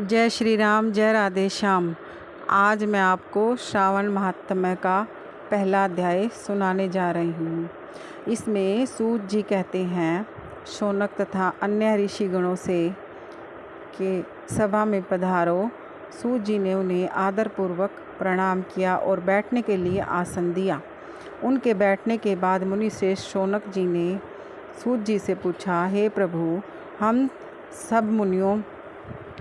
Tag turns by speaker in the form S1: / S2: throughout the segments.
S1: जय श्री राम, जय राधे श्याम। आज मैं आपको श्रावण महात्म्य का पहला अध्याय सुनाने जा रही हूँ। इसमें सूत जी कहते हैं, शौनक तथा अन्य ऋषिगणों से कि सभा में पधारो। सूत जी ने उन्हें आदरपूर्वक प्रणाम किया और बैठने के लिए आसन दिया। उनके बैठने के बाद मुनिश्रेष्ठ शौनक जी ने सूत जी से पूछा, हे प्रभु, हम सब मुनियों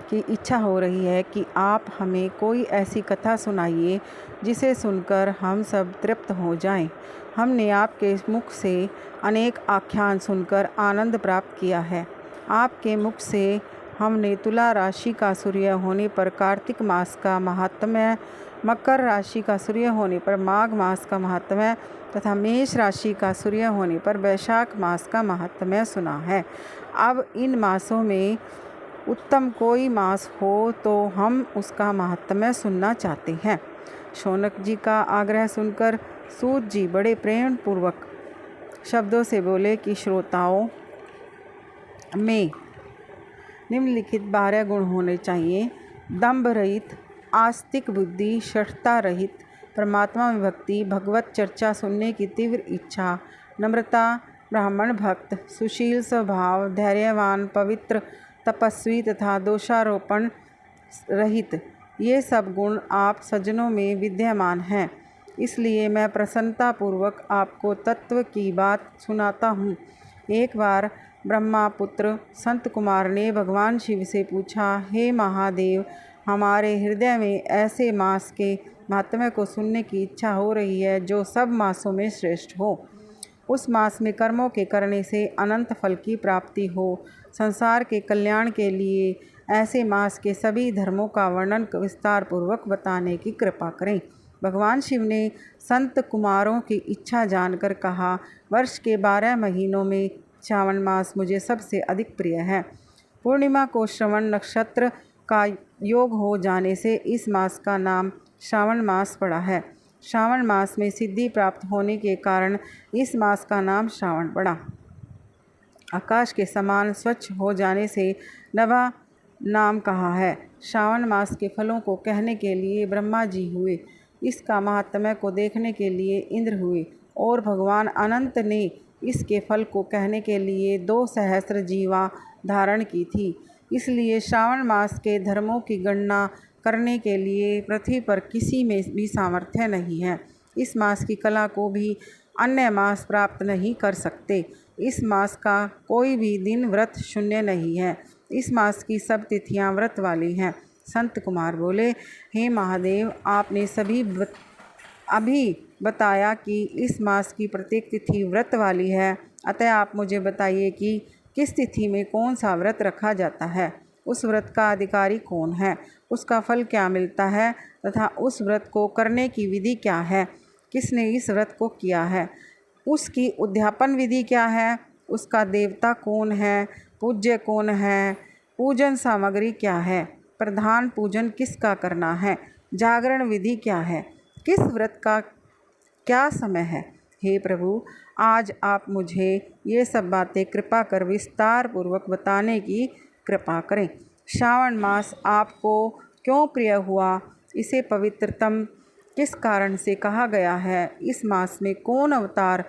S1: की इच्छा हो रही है कि आप हमें कोई ऐसी कथा सुनाइए जिसे सुनकर हम सब तृप्त हो जाएं। हमने आपके मुख से अनेक आख्यान सुनकर आनंद प्राप्त किया है। आपके मुख से हमने तुला राशि का सूर्य होने पर कार्तिक मास का महात्म्य, मकर राशि का सूर्य होने पर माघ मास का महात्म्य तथा मेष राशि का सूर्य होने पर वैशाख मास का महात्म्य सुना है। अब इन मासों में उत्तम कोई मास हो तो हम उसका महात्म्य सुनना चाहते हैं। शौनक जी का आग्रह सुनकर सूत जी बड़े प्रेम पूर्वक शब्दों से बोले कि श्रोताओं में निम्नलिखित 12 गुण होने चाहिए: दंभ रहित, आस्तिक बुद्धि, शठता रहित, परमात्मा में भक्ति, भगवत चर्चा सुनने की तीव्र इच्छा, नम्रता, ब्राह्मण भक्त, सुशील स्वभाव, धैर्यवान, पवित्र, तपस्वी तथा दोषारोपण रहित। ये सब गुण आप सज्जनों में विद्यमान हैं। इसलिए मैं प्रसन्नतापूर्वक आपको तत्व की बात सुनाता हूँ। एक बार ब्रह्मापुत्र संत कुमार ने भगवान शिव से पूछा, हे महादेव, हमारे हृदय में ऐसे मास के महात्म्य को सुनने की इच्छा हो रही है जो सब मासों में श्रेष्ठ हो। उस मास में कर्मों के करने से अनंत फल की प्राप्ति हो। संसार के कल्याण के लिए ऐसे मास के सभी धर्मों का वर्णन विस्तार पूर्वक बताने की कृपा करें। भगवान शिव ने संत कुमारों की इच्छा जानकर कहा, वर्ष के 12 महीनों में श्रावण मास मुझे सबसे अधिक प्रिय है। पूर्णिमा को श्रवण नक्षत्र का योग हो जाने से इस मास का नाम श्रावण मास पड़ा है। श्रावण मास में सिद्धि प्राप्त होने के कारण इस मास का नाम श्रावण पड़ा। आकाश के समान स्वच्छ हो जाने से नभा नाम कहा है। श्रावण मास के फलों को कहने के लिए ब्रह्मा जी हुए, इसका महात्म्य को देखने के लिए इंद्र हुए और भगवान अनंत ने इसके फल को कहने के लिए 2 सहस्त्र जीवा धारण की थी। इसलिए श्रावण मास के धर्मों की गणना करने के लिए पृथ्वी पर किसी में भी सामर्थ्य नहीं है। इस मास की कला को भी अन्य मास प्राप्त नहीं कर सकते। इस मास का कोई भी दिन व्रत शून्य नहीं है। इस मास की सब तिथियां व्रत वाली हैं। संत कुमार बोले, हे महादेव, आपने अभी बताया कि इस मास की प्रत्येक तिथि व्रत वाली है, अतः आप मुझे बताइए कि किस तिथि में कौन सा व्रत रखा जाता है, उस व्रत का अधिकारी कौन है, उसका फल क्या मिलता है तथा उस व्रत को करने की विधि क्या है, किसने इस व्रत को किया है, उसकी उद्यापन विधि क्या है, उसका देवता कौन है, पूज्य कौन है, पूजन सामग्री क्या है, प्रधान पूजन किसका करना है, जागरण विधि क्या है, किस व्रत का क्या समय है। हे प्रभु, आज आप मुझे ये सब बातें कृपा कर विस्तार पूर्वक बताने की कृपा करें। श्रावण मास आपको क्यों प्रिय हुआ, इसे पवित्रतम किस कारण से कहा गया है, इस मास में कौन अवतार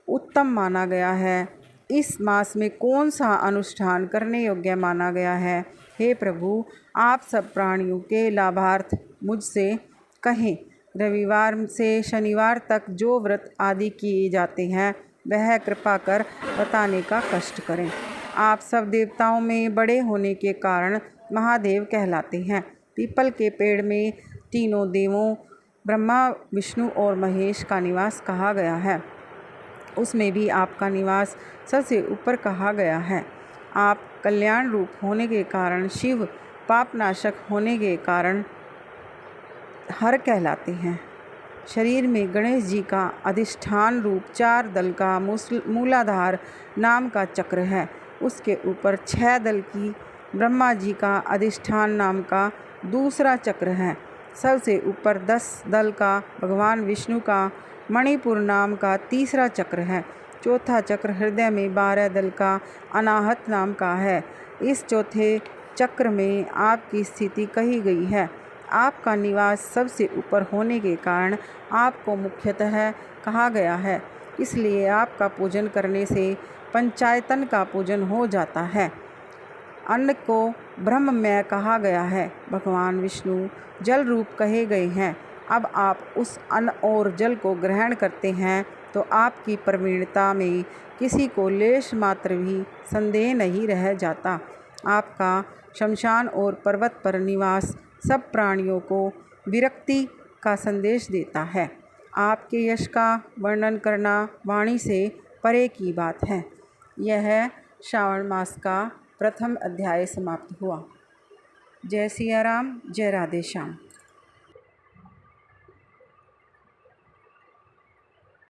S1: उत्तम माना गया है, इस मास में कौन सा अनुष्ठान करने योग्य माना गया है। हे प्रभु, आप सब प्राणियों के लाभार्थ मुझसे कहें। रविवार से शनिवार तक जो व्रत आदि किए जाते हैं वह कृपा कर बताने का कष्ट करें। आप सब देवताओं में बड़े होने के कारण महादेव कहलाते हैं। पीपल के पेड़ में तीनों देवों ब्रह्मा, विष्णु और महेश का निवास कहा गया है। उसमें भी आपका निवास सबसे ऊपर कहा गया है। आप कल्याण रूप होने के कारण शिव, पापनाशक होने के कारण हर कहलाते हैं। शरीर में गणेश जी का अधिष्ठान रूप 4 दल का मूलाधार नाम का चक्र है। उसके ऊपर 6 दल की ब्रह्मा जी का अधिष्ठान नाम का दूसरा चक्र है। सबसे ऊपर 10 दल का भगवान विष्णु का मणिपुर नाम का तीसरा चक्र है। चौथा चक्र हृदय में 12 दल का अनाहत नाम का है। इस चौथे चक्र में आपकी स्थिति कही गई है। आपका निवास सबसे ऊपर होने के कारण आपको मुख्यतः कहा गया है, इसलिए आपका पूजन करने से पंचायतन का पूजन हो जाता है। अन्न को ब्रह्ममय कहा गया है। भगवान विष्णु जल रूप कहे गए हैं। अब आप उस अन्न और जल को ग्रहण करते हैं तो आपकी प्रवीणता में किसी को लेश मात्र भी संदेह नहीं रह जाता। आपका शमशान और पर्वत पर निवास सब प्राणियों को विरक्ति का संदेश देता है। आपके यश का वर्णन करना वाणी से परे की बात है। यह श्रावण मास का प्रथम अध्याय समाप्त हुआ। जय सिया राम, जय राधे श्याम।